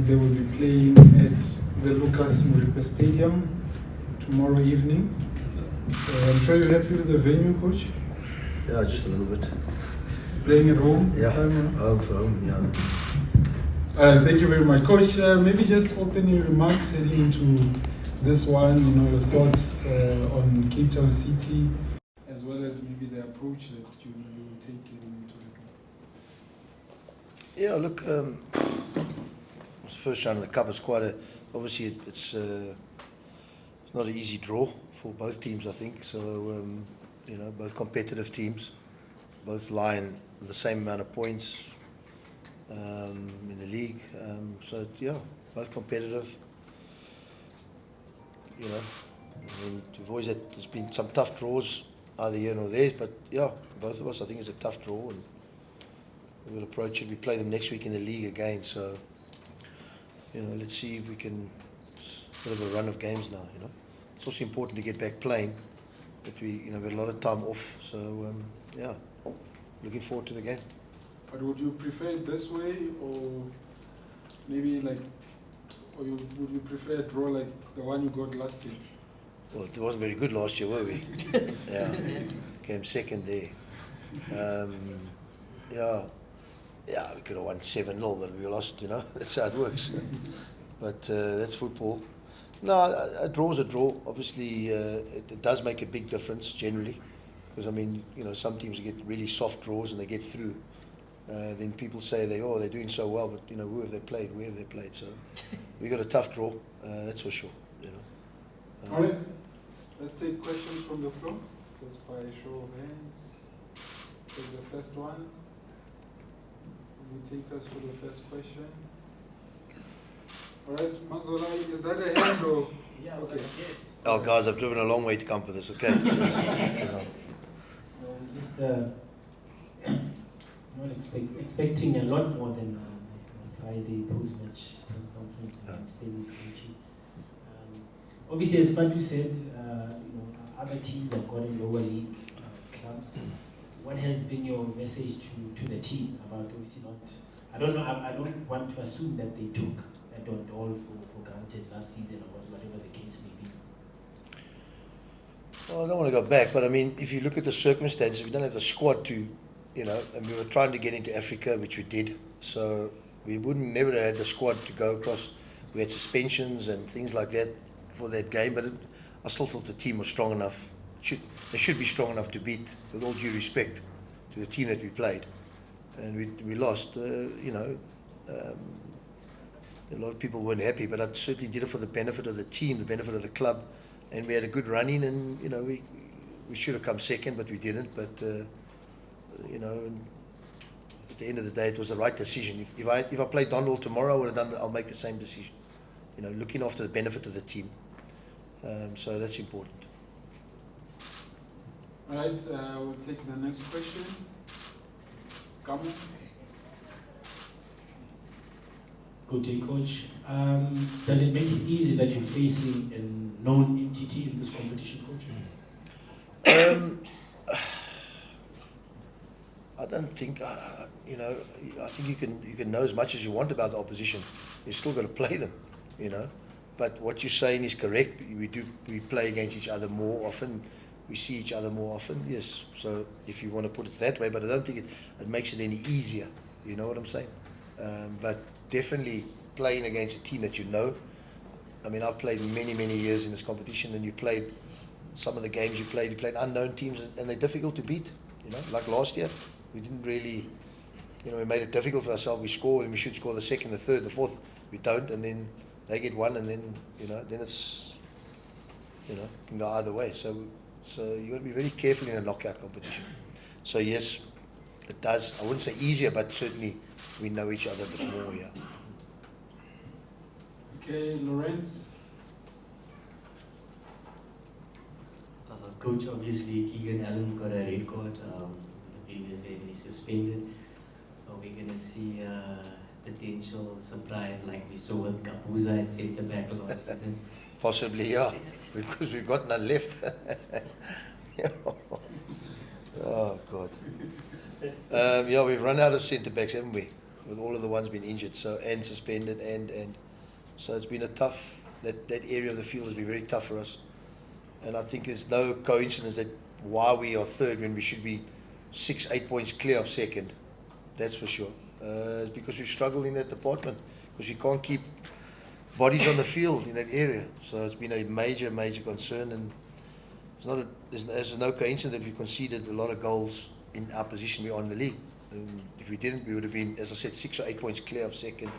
they will be playing at the Lucas Muripe Stadium tomorrow evening. I'm sure you're happy with the venue, Coach? Yeah, just a little bit. Playing at home this Yeah, time? home, yeah. All right, thank you very much. Coach, maybe just opening remarks heading into this one, your thoughts on Cape Town City, as well as maybe the approach that you will take into the game. Yeah, look, it's the first round of the Cup. It's quite obviously it's not an easy draw for both teams, I think. So, both competitive teams, both lying the same amount of points in the league. So, yeah, both competitive. We've always had, there's been some tough draws, either here or there, but yeah, both of us, I think it's a tough draw, and we'll approach it. We play them next week in the league again, so, let's see if we can, it's a bit of a run of games now, It's also important to get back playing, but we had a lot of time off, so, yeah, looking forward to the game. But would you prefer it this way, or maybe would you prefer a draw like the one you got last year? Well, it wasn't very good last year, were we? Yeah, came second there. Yeah, we could have won 7-0, but we lost, that's how it works. But that's football. No, a draw is a draw. Obviously, it does make a big difference generally, because some teams get really soft draws and they get through. Then people say they're doing so well, but who have they played? Where have they played? So we got a tough draw, that's for sure. All right, let's take questions from the floor, just by show of hands. Take the first one. Will you take us for the first question? All right, Mazola, is that a hand or? Yeah, okay. Yes. Oh, guys, I've driven a long way to come for this, okay? Expecting a lot more than Friday post-match press conference against Davis Kochi. Obviously, as Fatu said, other teams have got in lower league clubs. What has been your message to the team about obviously not? I don't know. I don't want to assume that they took that on all for granted last season or whatever the case may be. Well, I don't want to go back, but if you look at the circumstances, we don't have the squad to, and we were trying to get into Africa, which we did. So we never had the squad to go across. We had suspensions and things like that for that game, but I still thought the team was strong enough. They should be strong enough to beat, with all due respect to the team that we played. And we lost, a lot of people weren't happy, but I certainly did it for the benefit of the team, the benefit of the club, and we had a good run-in, and we should have come second, but we didn't. But at the end of the day, it was the right decision. If I played Donald tomorrow, I would have I'll make the same decision. Looking after the benefit of the team. So that's important. All right, we'll take the next question. Campbell. Good day, Coach. Does it make it easy that you're facing a known entity in this competition, Coach? I don't think, I think you can know as much as you want about the opposition. You've still got to play them, But what you're saying is correct. We play against each other more often. We see each other more often, yes. So if you want to put it that way, but I don't think it makes it any easier. You know what I'm saying? But definitely playing against a team that you know. I've played many, many years in this competition, and you played some of the games you played unknown teams, and they're difficult to beat. Like last year, we didn't really, we made it difficult for ourselves. We score, and we should score the second, the third, the fourth. We don't, and then they get one, and then, then it's, can go either way. So you got to be very careful in a knockout competition. So yes, it does. I wouldn't say easier, but certainly we know each other a bit more, yeah. Okay, Lawrence. Coach, obviously Keegan Allen got a red card the previous game. He's suspended. Are we going to see a potential surprise like we saw with Kapuza at centre back last season? Possibly, yeah, because we've got none left. Oh God. Yeah, we've run out of centre backs, haven't we? with all of the ones been injured, so and suspended, and so it's been a tough. That area of the field has been very tough for us, and I think it's no coincidence that why we are third when we should be 6-8 points clear of second. That's for sure. It's because we struggle in that department because we can't keep bodies on the field in that area. So it's been a major concern, and it's not. There's no coincidence that we conceded a lot of goals in our position we are in the league. If we didn't, we would have been, as I said, 6 or 8 points clear of second.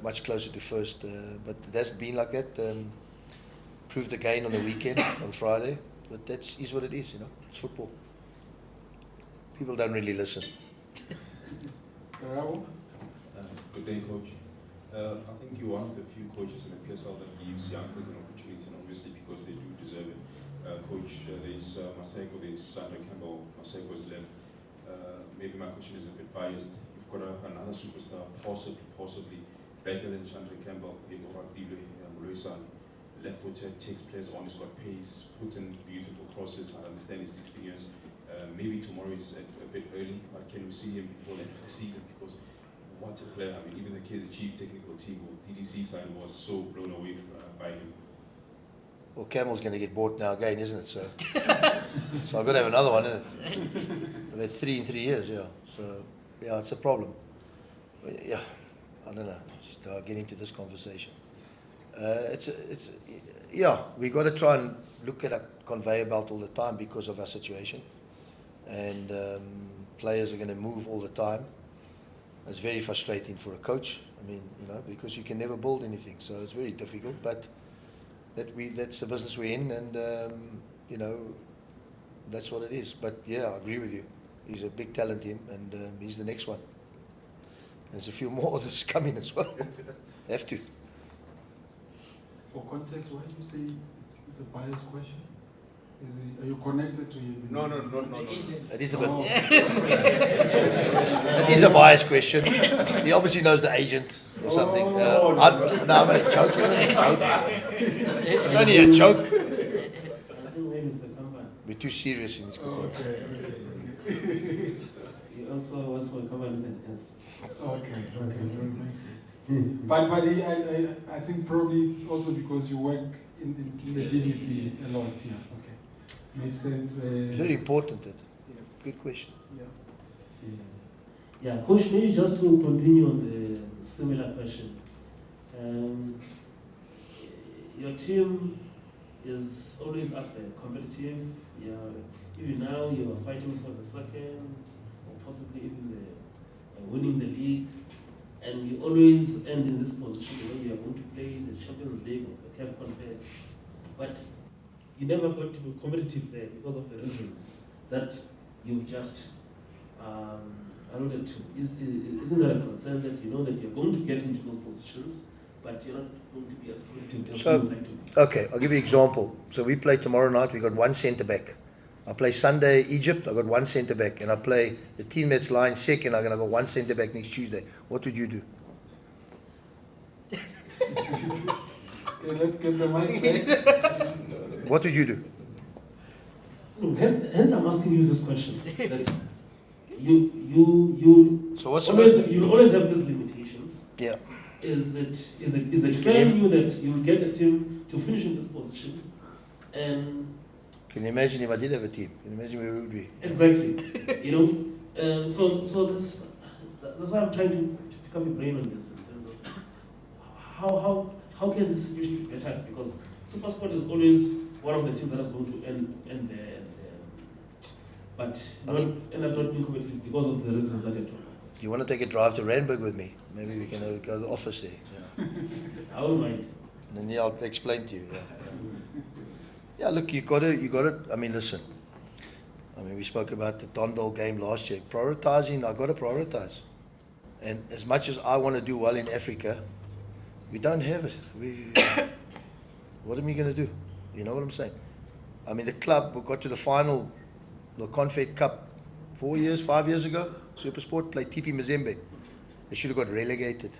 Much closer to first. But it hasn't been like that. Proved again on the weekend, on Friday. But that is what it is, It's football. People don't really listen. Good day, Coach. I think you're one of the few coaches in the PSL that gives youngsters an opportunity, and obviously because they do deserve it. Coach, there's Maseko, there's Campbell. Maseko is left. Maybe my question is a bit biased. You've got another superstar, possibly better than Campbell, Mulisa, left-footed, takes players on, he's got pace, puts in beautiful crosses. I understand he's 16 years. Maybe tomorrow is a bit early, but can we see him before the end of the season? Because what a player. I mean, even the KZN Chief technical team, or DDC side, was so blown away by him. Well, Campbell's going to get bought now again, isn't it? So, so I've got to have another one, isn't it? I've had 3 in 3 years, yeah. So, yeah, it's a problem. But, yeah, I don't know. Just get into this conversation. Yeah, we got to try and look at a conveyor belt all the time because of our situation, and players are going to move all the time. It's very frustrating for a coach. I mean, because you can never build anything, so it's very difficult. But that's the business we're in, and that's what it is. But yeah, I agree with you. He's a big talent, him, and he's the next one. There's a few more that's coming as well. Have to. For context, why do you say it's a biased question? Are you connected to him? No. It is a bit. It is a biased question. He obviously knows the agent or something. I'm only joking. It's only a joke. I think maybe it's the company. We're too serious in this. Okay. He also was for a company that has. Okay. But I think probably also because you work in the DDC a lot, yeah. Okay, makes sense. It's very important. Yeah. Good question. Yeah, Coach, maybe just to continue on the similar question. Your team is always up there, competitive. Even now you are fighting for the second, or possibly even winning the league. And you always end in this position where you are going to play the Champions League or the CAF Conference. But you never got to be competitive there because of the reasons that you've just alluded to. Isn't that a concern that you know that you're going to get into those positions, but you're not going to be as competitive as you would like to be? Okay, I'll give you an example. So we play tomorrow night, we got one centre back. I play Sunday, Egypt, I got one centre back. And I play the team that's lying second, I'm going to go one centre back next Tuesday. What would you do? Okay, let's get the mic back. What would you do? No, hence I'm asking you this question. That you So what's you'll always have these limitations. Yeah. Is it fair in you that you'll get the team to finish in this position? And Can you imagine if I did have a team? Can you imagine where we would be? exactly. So that's why I'm trying to pick up your brain on this in terms of how can this situation be better? Because SuperSport is always one of the teams that is going to end there, but end up not being competitive because of the reasons that you're talking about. You want to take a drive to Randburg with me? Maybe we can go to the office there. Yeah. I won't mind. And then I'll explain to you. Yeah, look, you got to. I mean, listen. I mean, we spoke about the Dondal game last year. Prioritizing, I got to prioritize. And as much as I want to do well in Africa, we don't have it. What am I going to do? You know what I'm saying? I mean, the club, we got to the final, the Confed Cup 5 years ago. SuperSport played TP Mazembe. They should have got relegated.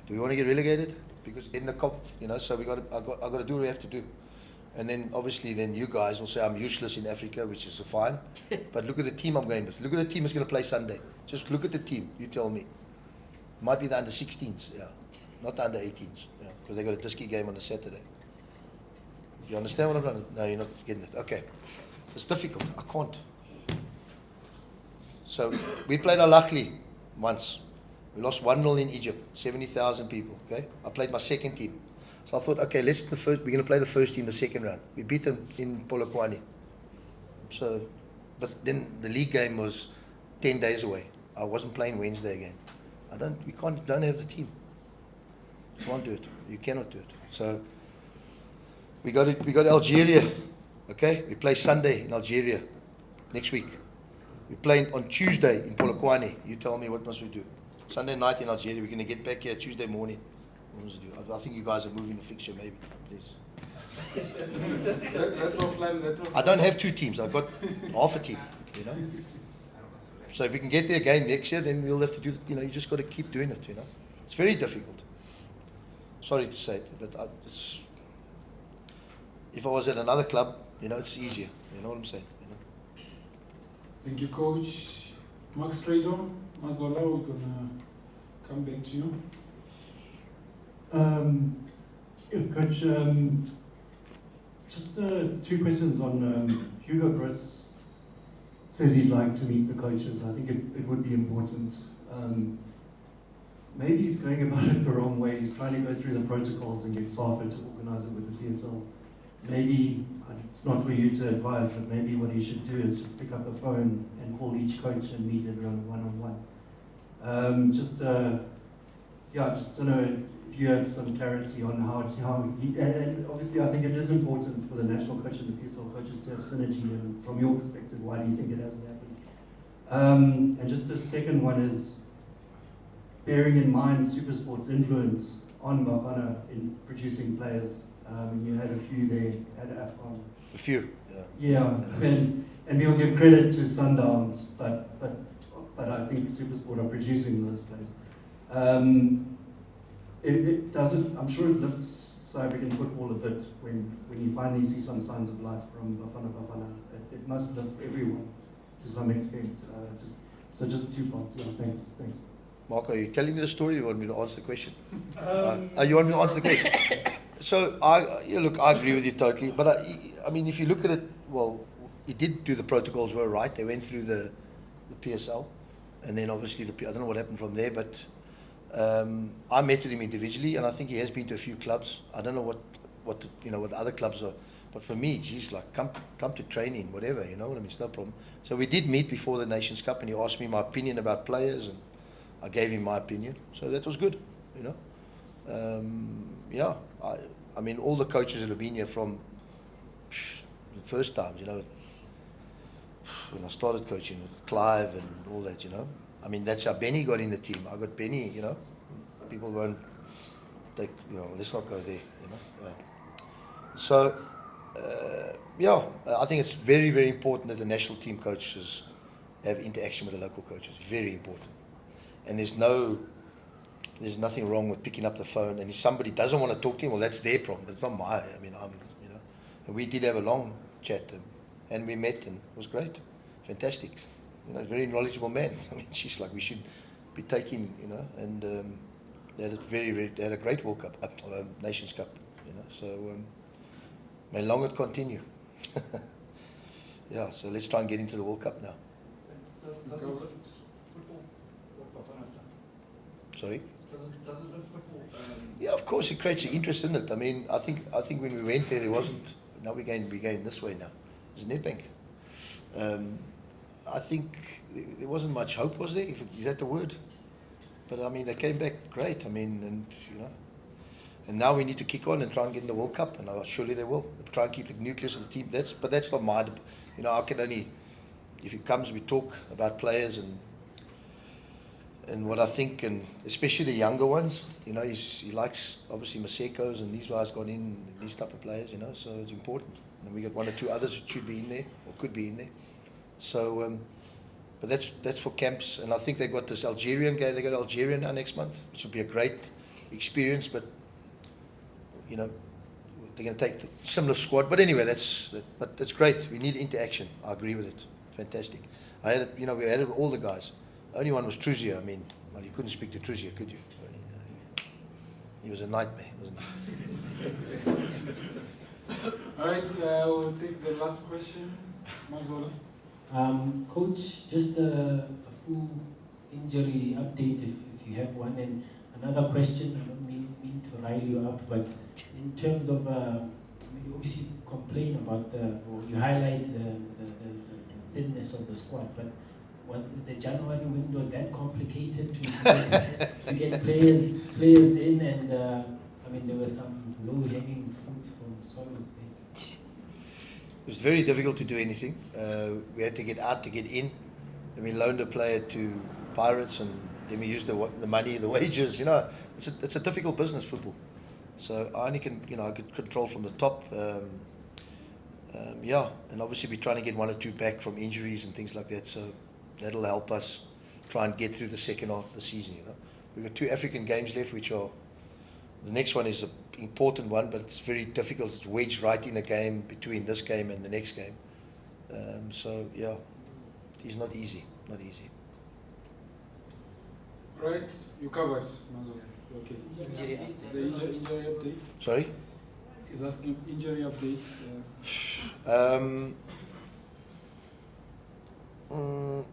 Do we want to get relegated? Because in the cup, so I got to do what we have to do. And then obviously you guys will say I'm useless in Africa, which is fine. But look at the team I'm going with. Look at the team that's going to play Sunday. Just look at the team. You tell me. Might be the under 16s, yeah. Not the under 18s, yeah, because they got a disky game on a Saturday. You understand what I'm trying to? No, you're not getting it. Okay. It's difficult. I can't. So we played Al-Ahly once. We lost 1-0 in Egypt, 70,000 people. Okay, I played my second team. So I thought, okay, we're going to play the first team the second round. We beat them in Polokwane. So, but then the league game was 10 days away. I wasn't playing Wednesday again. Don't have the team. You can't do it. You cannot do it. So we go to Algeria. Okay, we play Sunday in Algeria next week. We play on Tuesday in Polokwane. You tell me what must we do? Sunday night in Algeria. We're going to get back here Tuesday morning. What must we do? I think you guys are moving the fixture, maybe. Please. That's offline. I don't have two teams. I've got half a team. You know. So if we can get there again next year, then we'll have to do. You know, you just got to keep doing it. You know, it's very difficult. Sorry to say it, but it's. If I was at another club, you know, it's easier. You know what I'm saying? You know. Thank you, Coach. Max Stradon, Mazola, we're gonna come back to you. Coach, just 2 questions on Hugo Broos says he'd like to meet the coaches. I think it would be important. Maybe he's going about it the wrong way. He's trying to go through the protocols and get Safa to organise it with the PSL. Maybe, it's not for you to advise, but maybe what he should do is just pick up a phone and call each coach and meet everyone one-on-one. Just don't know if you have some clarity on how he, and obviously I think it is important for the national coach and the PSL coaches to have synergy, and from your perspective, why do you think it hasn't happened? And just the second one is, bearing in mind SuperSport's influence on Bafana in producing players. You had a few there at AFCON. A few, yeah. And we'll give credit to Sundowns, but I think SuperSport are producing those players. It doesn't. I'm sure it lifts South African football a bit when you finally see some signs of life from Bafana. It must lift everyone to some extent. Just 2 parts. Yeah, thanks. Mark, are you telling me the story or you want me to answer the question? You want me to answer the question? So, I agree with you totally. But, I mean, if you look at it, well, he did do the protocols were right. They went through the PSL. And then, obviously, I don't know what happened from there. But I met with him individually. And I think he has been to a few clubs. I don't know what the other clubs are. But for me, he's like, come to training, whatever. You know what I mean? It's no problem. So, we did meet before the Nations Cup. And he asked me my opinion about players. And I gave him my opinion. So, that was good, you know. I mean, all the coaches that have been here from the first times, you know, when I started coaching with Clive and all that, you know. I mean, that's how Benny got in the team. I got Benny, you know. People won't take, you know, let's not go there, you know. So, I think it's very, very important that the national team coaches have interaction with the local coaches. Very important. And there's nothing wrong with picking up the phone, and if somebody doesn't want to talk to him, well, that's their problem. That's not mine. I mean, you know, and we did have a long chat, and we met, and it was great, fantastic. You know, very knowledgeable man. I mean, she's like, we should be taking, you know, and they had a great World Cup, Nations Cup, you know. So may long it continue. Yeah. So let's try and get into the World Cup now. Does it lift football? What Bafana have done? Sorry. Does it lift football? Yeah, of course, it creates an interest in it. I mean, I think when we went there wasn't. Now we're going this way now. It's Nedbank. I think there wasn't much hope, was there? Is that the word? But I mean, they came back great. I mean, and you know, and now we need to kick on and try and get in the World Cup, and surely they will. Try and keep the nucleus of the team. That's not my. You know, I can only, if it comes, we talk about players and what I think, and especially the younger ones, you know, he likes, obviously, Maseko's and these guys got in, these type of players, you know, so it's important. And we got 1 or 2 others that should be in there, or could be in there. So, but that's for camps, and I think they got this Algerian guy, they got Algeria now next month, which will be a great experience, but, you know, they're going to take the similar squad. But anyway, but that's great. We need interaction. I agree with it. Fantastic. We had it with all the guys. The only one was Truzio. I mean, Well, you couldn't speak to Tricia, could you? He was a nightmare, wasn't he? All right, we'll take the last question. Mazola. Coach, just a full injury update if you have one. And another question, I don't mean to rile you up, but in terms of, you obviously complain about or you highlight the thinness of the squad, but is the January window that complicated to get players in? And I mean, there were some low-hanging fruits from Swallows there. It was very difficult to do anything. We had to get out to get in. Then we loaned a player to Pirates, and then we used the money, the wages. You know, it's a difficult business, football. So I only can, I could control from the top. Yeah, and obviously we're trying to get 1 or 2 back from injuries and things like that. So that'll help us try and get through the second half of the season. We've got 2 African games left, which are, the next one is an important one, but it's very difficult. It's wedged right in a game between this game and the next game. So yeah, it's not easy. Not easy. Right, you covered, Mazola. Okay. Injury update. The injury update. Sorry. He's asking injury update.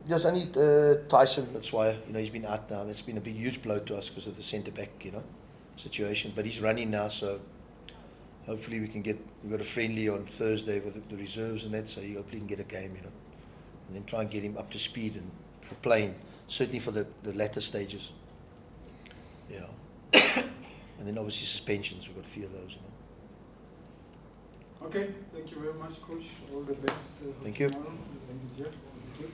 Yes, only Tyson, that's why, he's been out now. That's been a big, huge blow to us because of the centre-back, situation. But he's running now, so hopefully we've got a friendly on Thursday with the reserves and that, so you hopefully can get a game, and then try and get him up to speed and for playing, certainly for the latter stages. Yeah. And then obviously suspensions, we've got a few of those, Okay, thank you very much, Coach. All the best. Thank you. Tomorrow. Thank you.